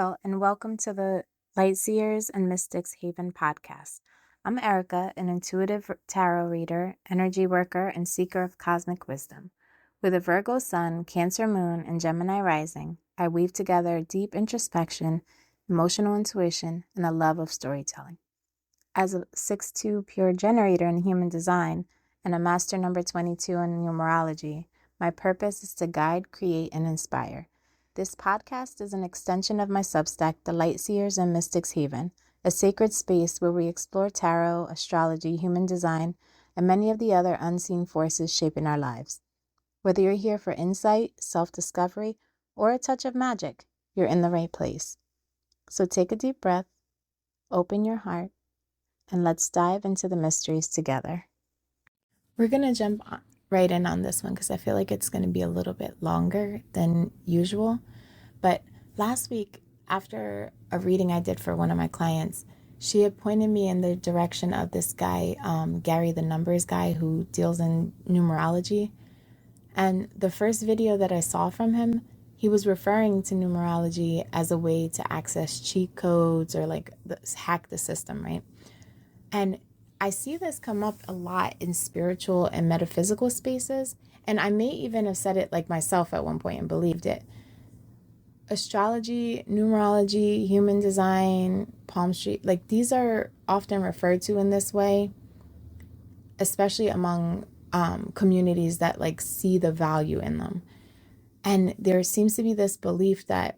Hello, and welcome to the Lightseers and Mystics Haven podcast. I'm Erica, an intuitive tarot reader, energy worker, and seeker of cosmic wisdom. With a Virgo sun, Cancer moon, and Gemini rising, I weave together deep introspection, emotional intuition, and a love of storytelling. As a 6-2 pure generator in human design and a master number 22 in numerology, my purpose is to guide, create, and inspire. This podcast is an extension of my Substack, The Lightseers and Mystics Haven, a sacred space where we explore tarot, astrology, human design, and many of the other unseen forces shaping our lives. Whether you're here for insight, self-discovery, or a touch of magic, you're in the right place. So take a deep breath, open your heart, and let's dive into the mysteries together. We're going to jump right in on this one because I feel like it's going to be a little bit longer than usual. But last week, after a reading I did for one of my clients, she had pointed me in the direction of this guy, Gary the Numbers guy, who deals in numerology. And the first video that I saw from him, he was referring to numerology as a way to access cheat codes or hack the system, right? And I see this come up a lot in spiritual and metaphysical spaces, and I may even have said it like myself at one point and believed it. Astrology, numerology, human design, palm street, these are often referred to in this way, especially among communities that see the value in them. And there seems to be this belief that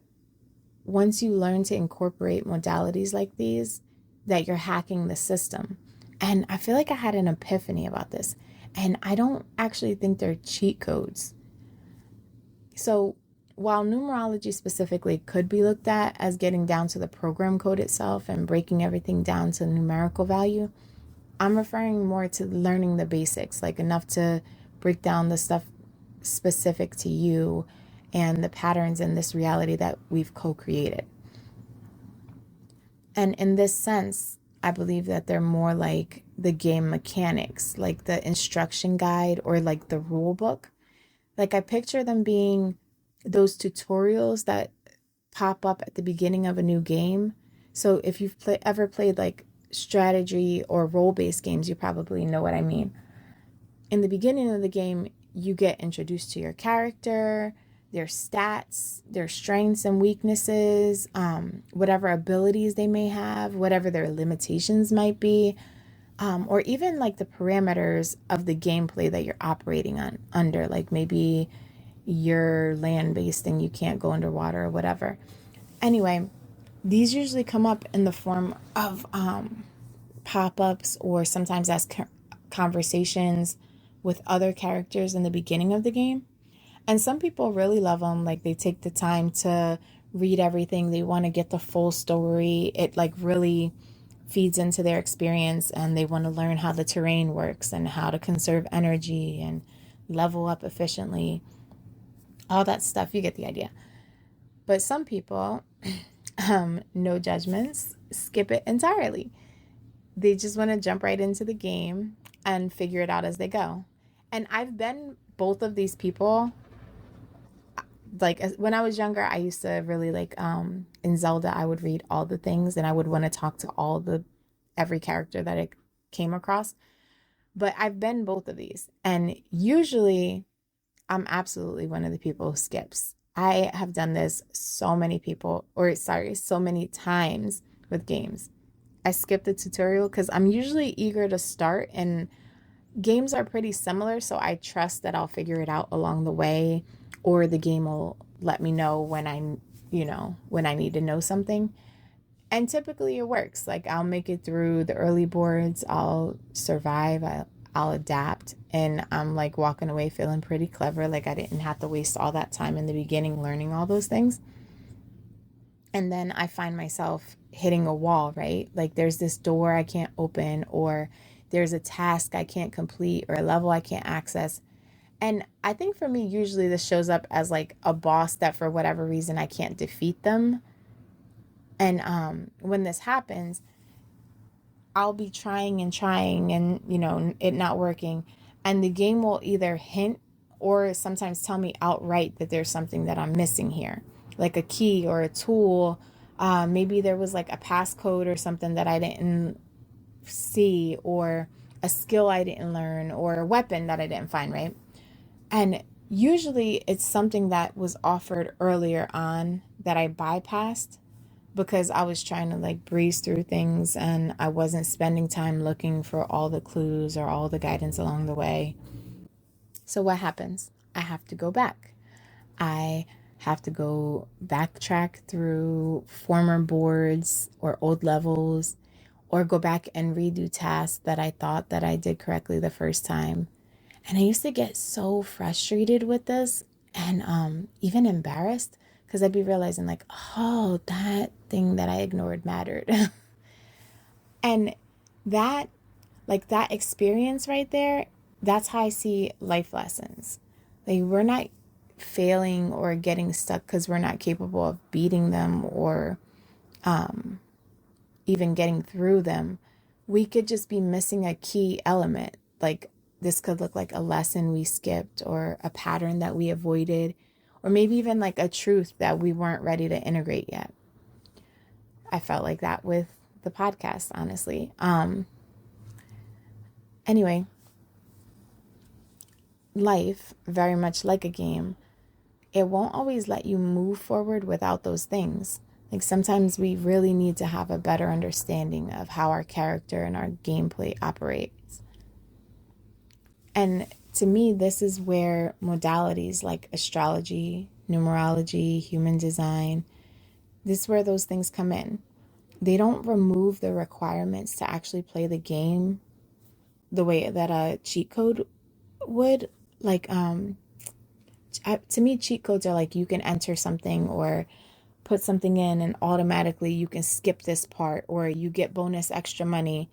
once you learn to incorporate modalities like these, that you're hacking the system. And I feel like I had an epiphany about this. And I don't actually think they're cheat codes. So while numerology specifically could be looked at as getting down to the program code itself and breaking everything down to numerical value, I'm referring more to learning the basics, enough to break down the stuff specific to you and the patterns in this reality that we've co-created. And in this sense, I believe that they're more like the game mechanics, like the instruction guide or the rule book. I picture them being those tutorials that pop up at the beginning of a new game. So if you've ever played strategy or role-based games, you probably know what I mean. In the beginning of the game, you get introduced to your character, their stats, their strengths and weaknesses, whatever abilities they may have, whatever their limitations might be, or even the parameters of the gameplay that you're operating under, maybe you're land-based and you can't go underwater or whatever. Anyway, these usually come up in the form of pop-ups or sometimes as conversations with other characters in the beginning of the game. And some people really love them. They take the time to read everything. They want to get the full story. It really feeds into their experience, and they want to learn how the terrain works and how to conserve energy and level up efficiently. All that stuff, you get the idea. But some people, no judgments, skip it entirely. They just want to jump right into the game and figure it out as they go. And I've been both of these people. When I was younger, I used to really in Zelda, I would read all the things and I would want to talk to every character that I came across. But I've been both of these. And usually I'm absolutely one of the people who skips. I have done this so many times with games. I skip the tutorial because I'm usually eager to start, and games are pretty similar, so I trust that I'll figure it out along the way, or the game will let me know when I need to know something. And typically it works. I'll make it through the early boards, I'll survive, I'll adapt, and I'm walking away feeling pretty clever. I didn't have to waste all that time in the beginning learning all those things. And then I find myself hitting a wall, right? There's this door I can't open, or there's a task I can't complete, or a level I can't access. And I think for me, usually this shows up as a boss that for whatever reason I can't defeat them. And when this happens, I'll be trying and it not working. And the game will either hint or sometimes tell me outright that there's something that I'm missing here, like a key or a tool Maybe there was like a passcode or something that I didn't see, or a skill I didn't learn, or a weapon that I didn't find, right? And usually it's something that was offered earlier on that I bypassed because I was trying to like breeze through things and I wasn't spending time looking for all the clues or all the guidance along the way. So what happens? I have to go back. I have to go backtrack through former boards or old levels, or go back and redo tasks that I thought that I did correctly the first time. And I used to get so frustrated with this and even embarrassed because I'd be realizing like, oh, that thing that I ignored mattered. And that, like that experience right there, that's how I see life lessons. Like we're not failing or getting stuck because we're not capable of beating them or even getting through them. We could just be missing a key element. Like this could look like a lesson we skipped, or a pattern that we avoided, or maybe even like a truth that we weren't ready to integrate yet. I felt like that with the podcast, honestly. Anyway, life, very much like a game, it won't always let you move forward without those things. Like sometimes we really need to have a better understanding of how our character and our gameplay operates. And to me, this is where modalities like astrology, numerology, human design, this is where those things come in. They don't remove the requirements to actually play the game the way that a cheat code would. Like, to me, cheat codes are like you can enter something or put something in and automatically you can skip this part, or you get bonus extra money.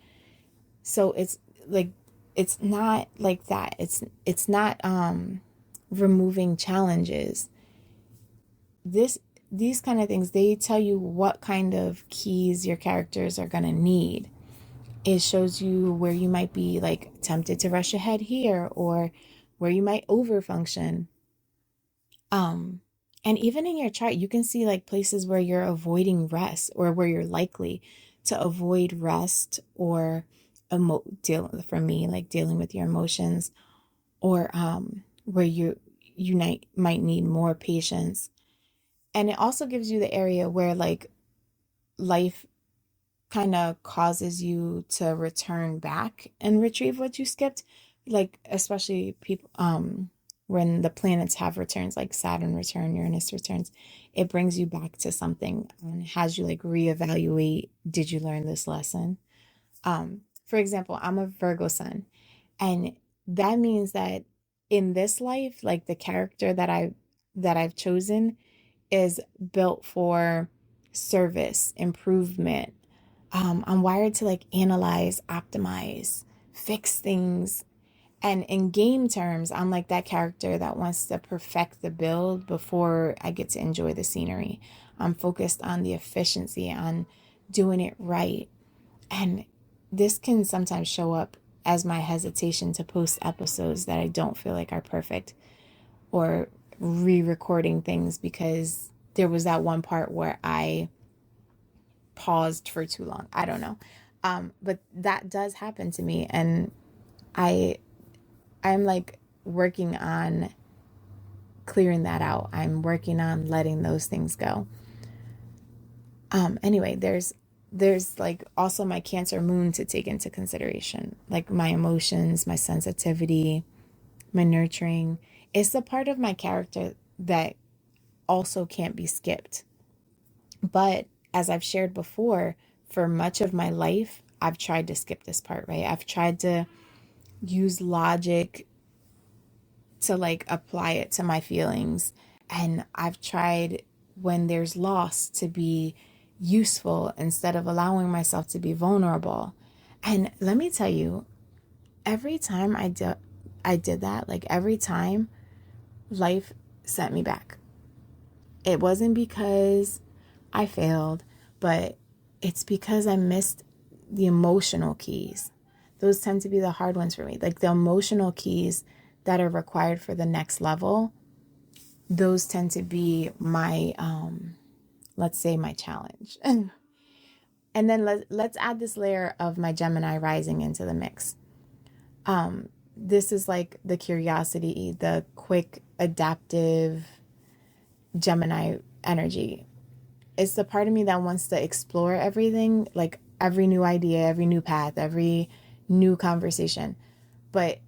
So it's like, it's not like that. It's not removing challenges. This these kind of things, they tell you what kind of keys your characters are going to need. It shows you where you might be like tempted to rush ahead here, or where you might overfunction. Um, and even in your chart, you can see like places where you're avoiding rest, or where you're likely to avoid rest, or for me, like dealing with your emotions, or where you might need more patience. And it also gives you the area where like life kind of causes you to return back and retrieve what you skipped. Like especially people when the planets have returns, like Saturn return, Uranus returns, it brings you back to something and has you like reevaluate, did you learn this lesson? For example, I'm a Virgo sun, and that means that in this life, like the character that I've chosen is built for service, improvement. I'm wired to like analyze, optimize, fix things. And in game terms, I'm like that character that wants to perfect the build before I get to enjoy the scenery. I'm focused on the efficiency, on doing it right. And this can sometimes show up as my hesitation to post episodes that I don't feel like are perfect, or re-recording things because there was that one part where I paused for too long. I don't know. But that does happen to me, and I I'm like working on clearing that out. I'm working on letting those things go. Anyway, there's like also my Cancer moon to take into consideration, like my emotions, my sensitivity, my nurturing. It's the part of my character that also can't be skipped. But as I've shared before, for much of my life, I've tried to skip this part, right? I've tried to use logic to like apply it to my feelings. And I've tried, when there's loss, to be useful instead of allowing myself to be vulnerable. And let me tell you, every time I did that, like every time, life sent me back. It wasn't because I failed, but it's because I missed the emotional keys. Those tend to be the hard ones for me. Like the emotional keys that are required for the next level, those tend to be my let's say my challenge. And then let's add this layer of my Gemini rising into the mix. This is like the curiosity, the quick, adaptive Gemini energy. It's the part of me that wants to explore everything, like every new idea, every new path, every new conversation. But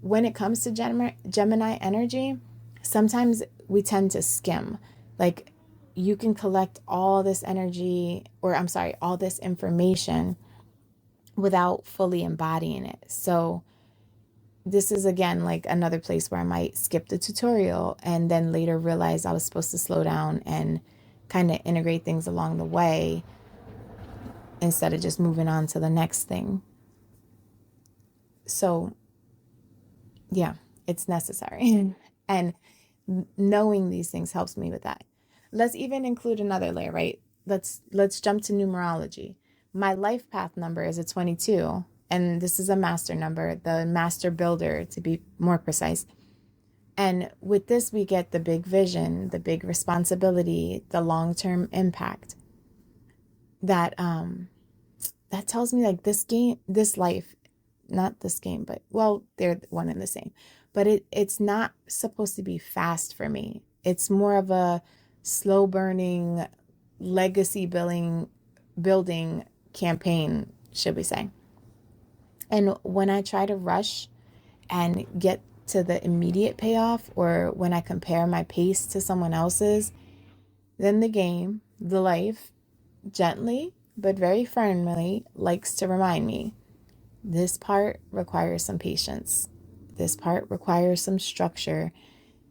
when it comes to Gemini energy, sometimes we tend to skim. Like, you can collect all this energy, or I'm sorry, all this information without fully embodying it. So this is, again, like another place where I might skip the tutorial and then later realize I was supposed to slow down and kind of integrate things along the way instead of just moving on to the next thing. So yeah, it's necessary. And knowing these things helps me with that. Let's even include another layer, right? Let's jump to numerology. My life path number is a 22, and this is a master number, the master builder to be more precise. And with this, we get the big vision, the big responsibility, the long-term impact. That tells me, like, this life, not this game, but, well, they're one and the same. But it's not supposed to be fast for me. It's more of a slow burning, legacy building campaign, should we say. And when I try to rush and get to the immediate payoff, or when I compare my pace to someone else's, then the life, gently but very firmly, likes to remind me, this part requires some patience. This part requires some structure.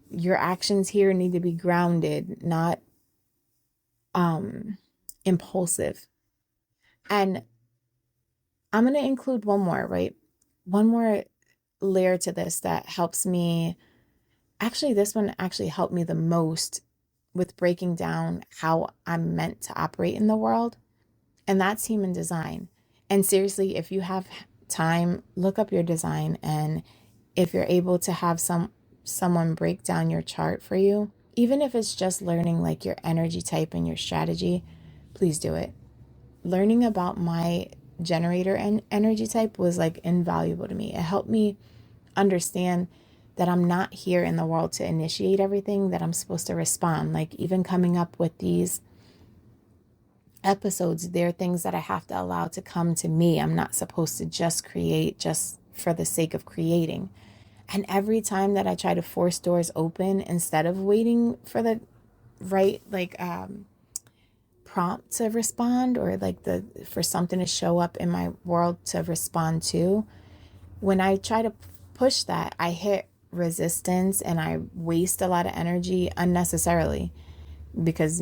Your actions here need to be grounded, not impulsive. And I'm going to include one more, right? One more layer to this that helps me. Actually, this one actually helped me the most with breaking down how I'm meant to operate in the world. And that's human design. And seriously, if you have time, look up your design. And if you're able to have someone break down your chart for you, even if it's just learning like your energy type and your strategy, please do it. Learning about my generator and energy type was like invaluable to me. It helped me understand that I'm not here in the world to initiate everything, that I'm supposed to respond. Like, even coming up with these episodes, there are things that I have to allow to come to me. I'm not supposed to just create just for the sake of creating. And every time that I try to force doors open instead of waiting for the right prompt to respond, or like for something to show up in my world to respond to, when I try to push that, I hit resistance and I waste a lot of energy unnecessarily because,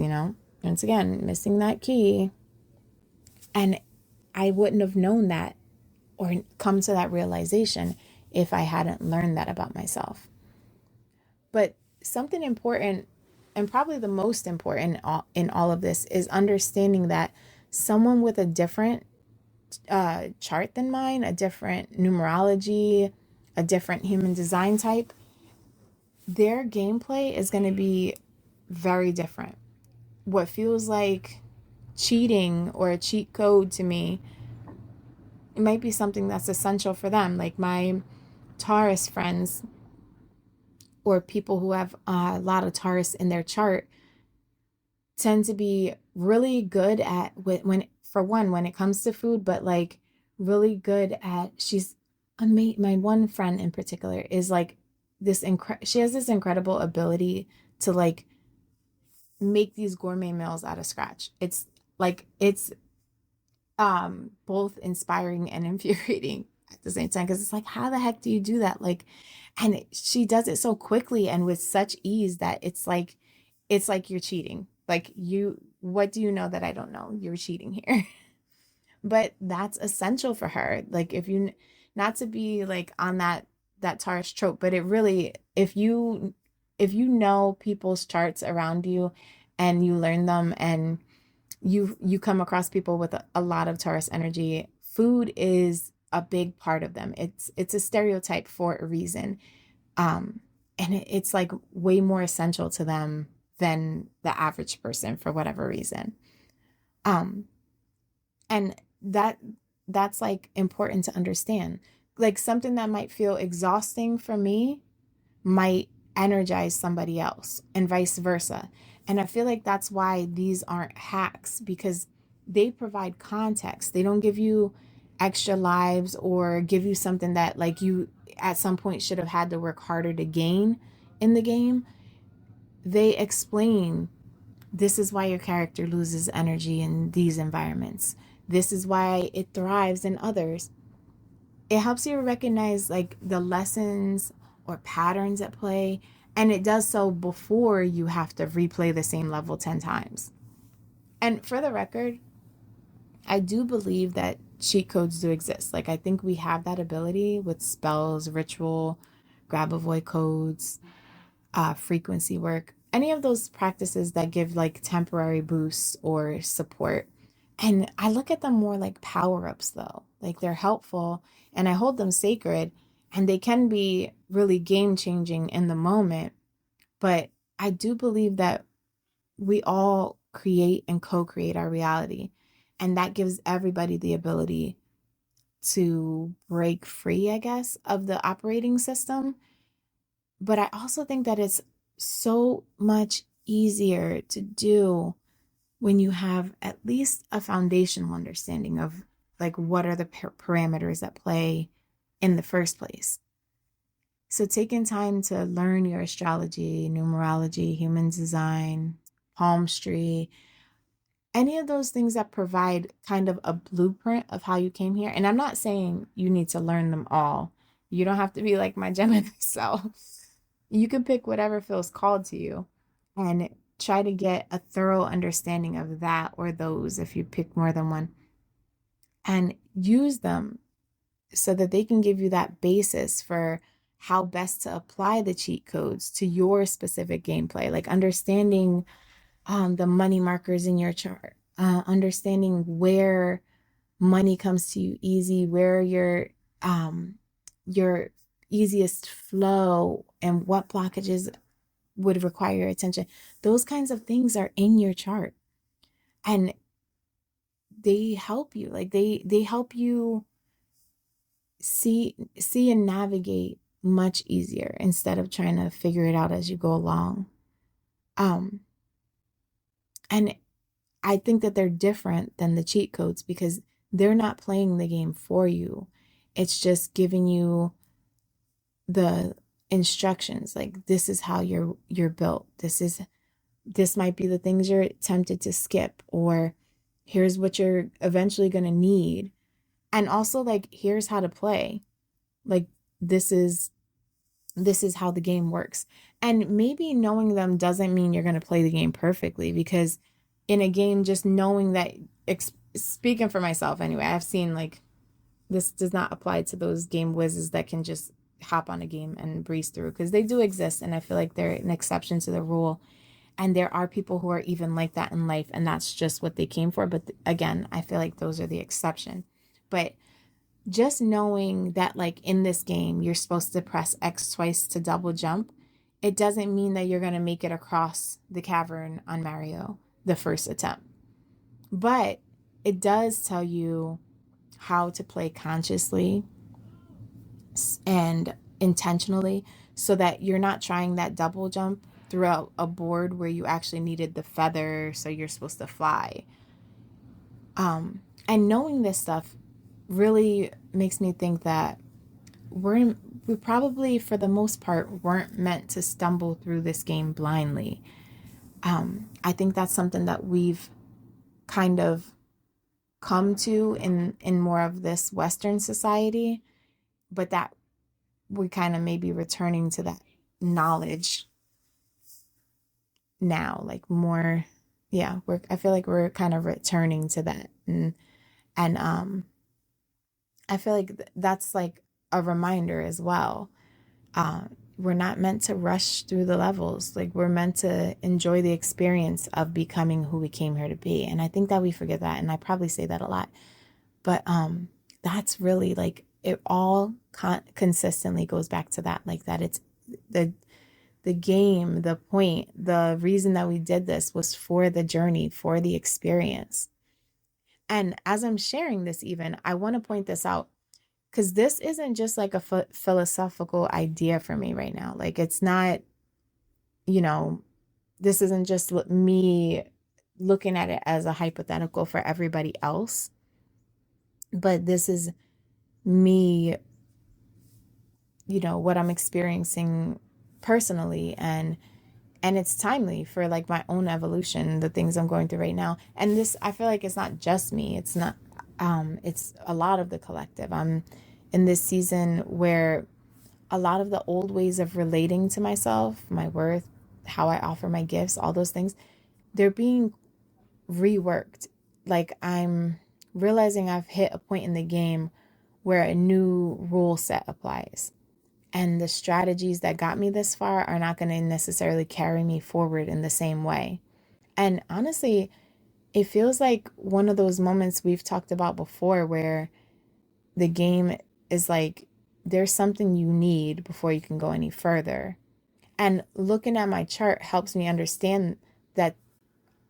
once again, missing that key. And I wouldn't have known that or come to that realization if I hadn't learned that about myself. But something important, and probably the most important in all of this, is understanding that someone with a different chart than mine, a different numerology, a different human design type, their gameplay is going to be very different. What feels like cheating or a cheat code to me, it might be something that's essential for them. Like my Taurus friends, or people who have a lot of Taurus in their chart, tend to be really good at when it comes to food, but like really good at, my one friend in particular is like she has this incredible ability to like make these gourmet meals out of scratch. It's both inspiring and infuriating at the same time, because it's like, how the heck do you do that? Like, and she does it so quickly and with such ease that it's like you're cheating. Like, what do you know that I don't know? You're cheating here. But that's essential for her. Like, if you, not to be like on that Taurus trope, but it really, if you know people's charts around you and you learn them, and you come across people with a lot of Taurus energy, food is a big part of them. It's a stereotype for a reason. And it's like way more essential to them than the average person for whatever reason. Um, and that's like important to understand. Like something that might feel exhausting for me might energize somebody else and vice versa. And I feel like that's why these aren't hacks, because they provide context. They don't give you extra lives or give you something that like you at some point should have had to work harder to gain in the game. They explain this is why your character loses energy in these environments. This is why it thrives in others. It helps you recognize like the lessons or patterns at play, and it does so before you have to replay the same level 10 times. And for the record, I do believe that cheat codes do exist. Like I think we have that ability with spells, ritual, grab avoid codes, frequency work, any of those practices that give like temporary boosts or support. And I look at them more like power ups, though. Like they're helpful and I hold them sacred, and they can be really game changing in the moment. But I do believe that we all create and co create our reality. And that gives everybody the ability to break free, I guess, of the operating system. But I also think that it's so much easier to do when you have at least a foundational understanding of like what are the parameters at play in the first place. So taking time to learn your astrology, numerology, human design, palmistry, any of those things that provide kind of a blueprint of how you came here. And I'm not saying you need to learn them all. You don't have to be like my Gemini self. You can pick whatever feels called to you and try to get a thorough understanding of that or those if you pick more than one, and use them so that they can give you that basis for how best to apply the cheat codes to your specific gameplay, like understanding the money markers in your chart, understanding where money comes to you easy, where your easiest flow and what blockages would require your attention. Those kinds of things are in your chart, and they help you. Like they help you see and navigate much easier instead of trying to figure it out as you go along. And I think that they're different than the cheat codes because they're not playing the game for you. It's just giving you the instructions, like this is how you're built. This might be the things you're tempted to skip, or here's what you're eventually going to need. And also like here's how to play. Like this is how the game works. And maybe knowing them doesn't mean you're going to play the game perfectly, because in a game, just knowing that, speaking for myself anyway, I've seen like this does not apply to those game whizzes that can just hop on a game and breeze through, because they do exist, and I feel like they're an exception to the rule. And there are people who are even like that in life, and that's just what they came for. But again, I feel like those are the exception. But just knowing that like in this game, you're supposed to press X twice to double jump, it doesn't mean that you're going to make it across the cavern on Mario the first attempt. But it does tell you how to play consciously and intentionally, so that you're not trying that double jump throughout a board where you actually needed the feather, so you're supposed to fly. And knowing this stuff really makes me think that we probably, for the most part, weren't meant to stumble through this game blindly. I think that's something that we've kind of come to in more of this Western society, but that we kind of may be returning to that knowledge now, like more, yeah, I feel like we're kind of returning to that. And I feel like that's like a reminder as well. We're not meant to rush through the levels. Like we're meant to enjoy the experience of becoming who we came here to be. And I think that we forget that. And I probably say that a lot, but that's really like it all consistently goes back to that, like that it's the game, the point, the reason that we did this was for the journey, for the experience. And as I'm sharing this, even, I want to point this out because this isn't just like a philosophical idea for me right now. Like, it's not, you know, this isn't just me looking at it as a hypothetical for everybody else, but this is me, what I'm experiencing personally, and it's timely for like my own evolution, the things I'm going through right now. And this, I feel like it's not just me. It's not, it's a lot of the collective. I'm in this season where a lot of the old ways of relating to myself, my worth, how I offer my gifts, all those things, they're being reworked. Like, I'm realizing I've hit a point in the game where a new rule set applies. And the strategies that got me this far are not going to necessarily carry me forward in the same way. And honestly, it feels like one of those moments we've talked about before where the game is like, there's something you need before you can go any further. And looking at my chart helps me understand that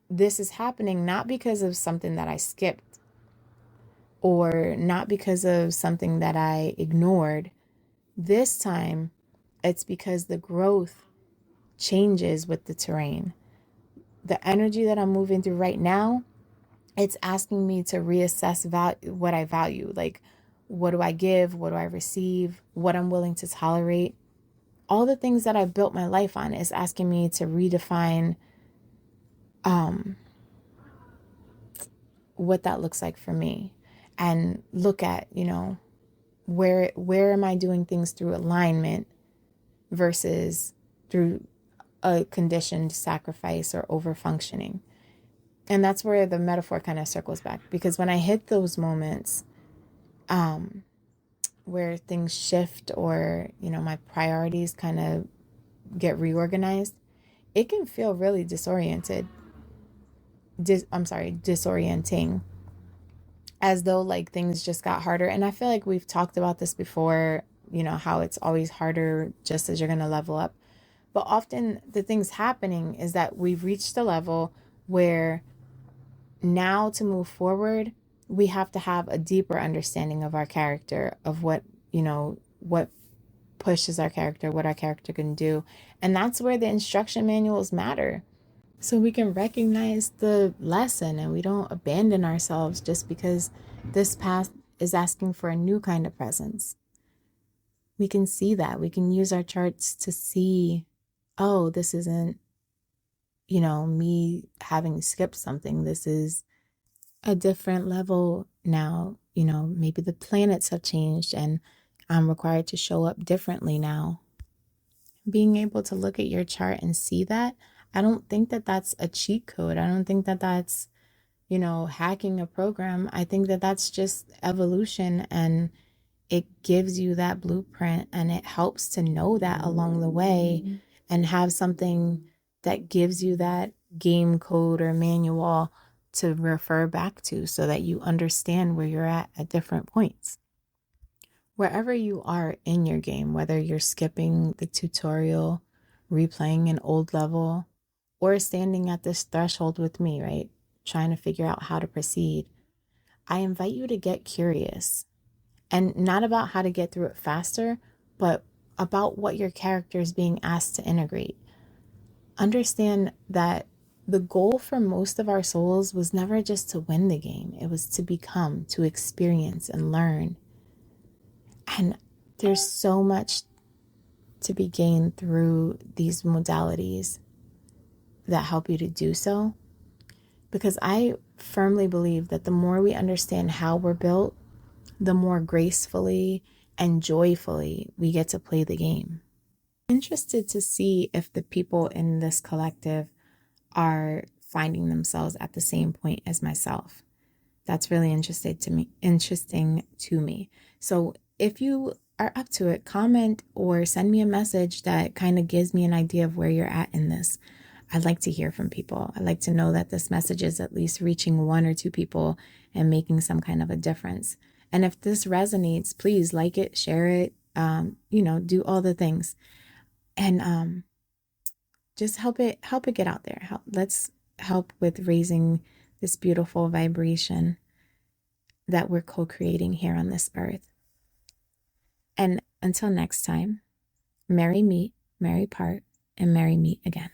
this is happening not because of something that I skipped or not because of something that I ignored. This time, it's because the growth changes with the terrain. The energy that I'm moving through right now, it's asking me to reassess what I value. Like, what do I give? What do I receive? What I'm willing to tolerate? All the things that I built my life on is asking me to redefine what that looks like for me and look at, where am I doing things through alignment versus through a conditioned sacrifice or over functioning. And that's where the metaphor kind of circles back, because when I hit those moments where things shift or, my priorities kind of get reorganized, it can feel really disorienting, as though like things just got harder. And I feel like we've talked about this before, how it's always harder just as you're going to level up. But often the things happening is that we've reached a level where now to move forward, we have to have a deeper understanding of our character, of what pushes our character, what our character can do. And that's where the instruction manuals matter. So we can recognize the lesson and we don't abandon ourselves just because this path is asking for a new kind of presence. We can see that. We can use our charts to see, oh, this isn't, me having skipped something. This is a different level now. Maybe the planets have changed and I'm required to show up differently now. Being able to look at your chart and see that, I don't think that that's a cheat code. I don't think that that's, hacking a program. I think that that's just evolution, and it gives you that blueprint and it helps to know that along the way and have something that gives you that game code or manual to refer back to so that you understand where you're at different points. Wherever you are in your game, whether you're skipping the tutorial, replaying an old level, or standing at this threshold with me, right? Trying to figure out how to proceed, I invite you to get curious, and not about how to get through it faster, but about what your character is being asked to integrate. Understand that the goal for most of our souls was never just to win the game. It was to become, to experience and learn. And there's so much to be gained through these modalities that help you to do so. Because I firmly believe that the more we understand how we're built, the more gracefully and joyfully we get to play the game. I'm interested to see if the people in this collective are finding themselves at the same point as myself. That's really interesting to me. So if you are up to it, comment or send me a message that kind of gives me an idea of where you're at in this. I'd like to hear from people. I'd like to know that this message is at least reaching one or two people and making some kind of a difference. And if this resonates, please like it, share it, do all the things. And just help it get out there. Let's help with raising this beautiful vibration that we're co-creating here on this earth. And until next time, merry meet, merry part, and merry meet again.